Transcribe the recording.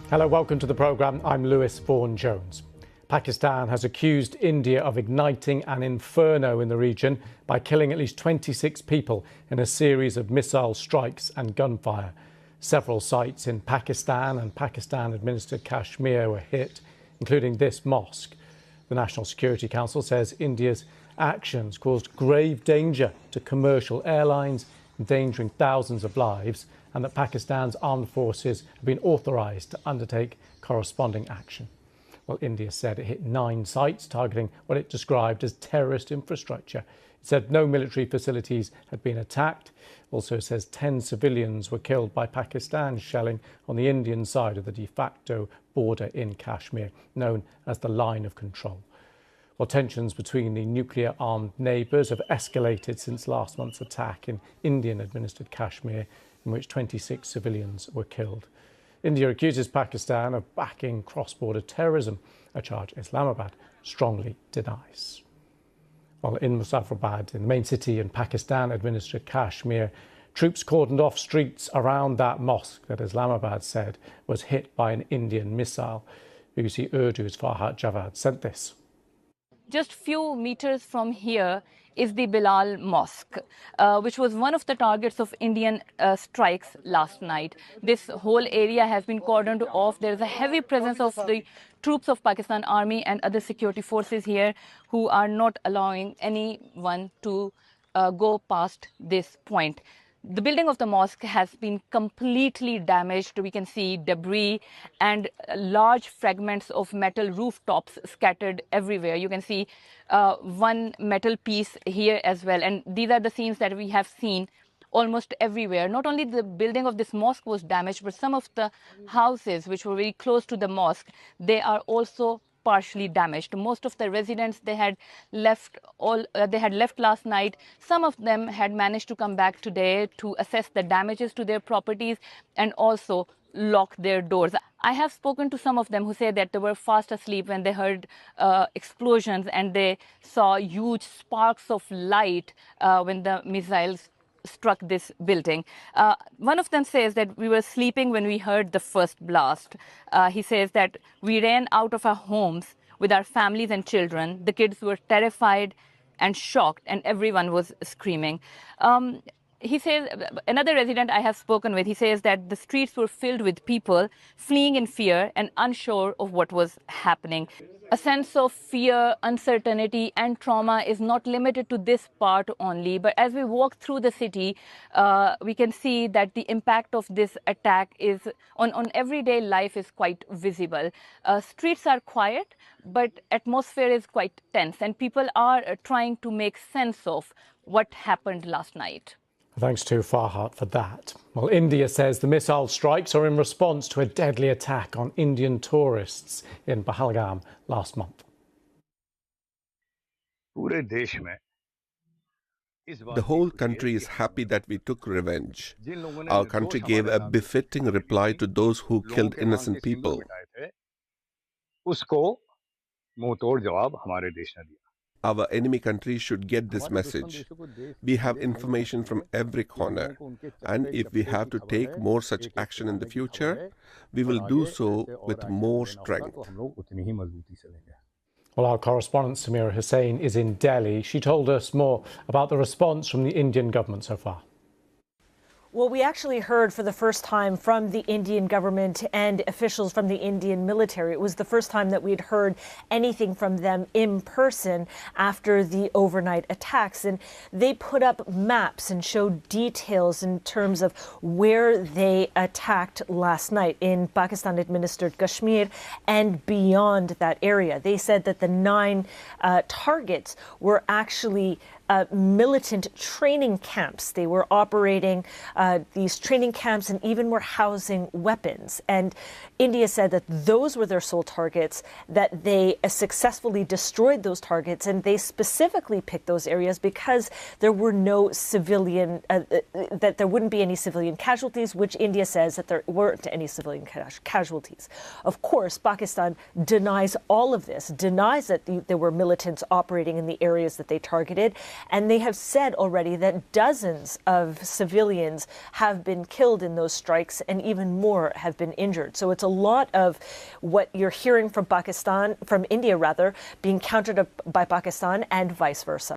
Hello, welcome to the programme. I'm Lewis Vaughan-Jones. Pakistan has accused India of igniting an inferno in the region by killing at least 26 people in a series of missile strikes and gunfire. Several sites in Pakistan and Pakistan-administered Kashmir were hit, including this mosque. The National Security Council says India's actions caused grave danger to commercial airlines, endangering thousands of lives, and that Pakistan's armed forces have been authorised to undertake corresponding action. Well, India said it hit 9 sites targeting what it described as terrorist infrastructure. It said no military facilities had been attacked. Also says 10 civilians were killed by Pakistan's shelling on the Indian side of the de facto border in Kashmir, known as the Line of Control. Well, tensions between the nuclear-armed neighbours have escalated since last month's attack in Indian-administered Kashmir, in which 26 civilians were killed. India accuses Pakistan of backing cross-border terrorism, a charge Islamabad strongly denies. While in Muzaffarabad, in the main city in Pakistan-administered Kashmir, troops cordoned off streets around that mosque that Islamabad said was hit by an Indian missile. BBC Urdu's Farhat Javad sent this. Just few meters from here is the Bilal Mosque, which was one of the targets of Indian strikes last night. This whole area has been cordoned off. There is a heavy presence of the troops of Pakistan Army and other security forces here who are not allowing anyone to go past this point. The building of the mosque has been completely damaged. We can see debris and large fragments of metal rooftops scattered everywhere. You can see one metal piece here as well. And these are the scenes that we have seen almost everywhere. Not only the building of this mosque was damaged, but some of the houses which were very close to the mosque, they are also partially damaged. Most of the residents, they had left last night. Some of them had managed to come back today to assess the damages to their properties and also lock their doors. I have spoken to some of them who say that they were fast asleep when they heard explosions and they saw huge sparks of light when the missiles struck this building. One of them says that we were sleeping when we heard the first blast. He says that we ran out of our homes with our families and children. The kids were terrified and shocked, and everyone was screaming. He says, another resident I have spoken with, he says that the streets were filled with people fleeing in fear and unsure of what was happening. A sense of fear, uncertainty and trauma is not limited to this part only. But as we walk through the city, we can see that the impact of this attack is on everyday life is quite visible. Streets are quiet, but atmosphere is quite tense and people are trying to make sense of what happened last night. Thanks to Farhat for that. Well, India says the missile strikes are in response to a deadly attack on Indian tourists in Pahalgam last month. The whole country is happy that we took revenge. Our country gave a befitting reply to those who killed innocent people. Our enemy countries should get this message. We have information from every corner, and if we have to take more such action in the future, we will do so with more strength. Well, our correspondent Samira Hussain is in Delhi. She told us more about the response from the Indian government so far. Well, we actually heard for the first time from the Indian government and officials from the Indian military. It was the first time that we'd heard anything from them in person after the overnight attacks. And they put up maps and showed details in terms of where they attacked last night in Pakistan-administered Kashmir and beyond that area. They said that the 9 targets were actually militant training camps. They were operating these training camps and even were housing weapons. And India said that those were their sole targets, that they successfully destroyed those targets, and they specifically picked those areas because there were no civilian, that there wouldn't be any civilian casualties, which India says that there weren't any civilian casualties. Of course, Pakistan denies all of this, denies that there were militants operating in the areas that they targeted, And they have said already that dozens of civilians have been killed in those strikes and even more have been injured. So it's a lot of what you're hearing from Pakistan, from India rather, being countered by Pakistan and vice versa.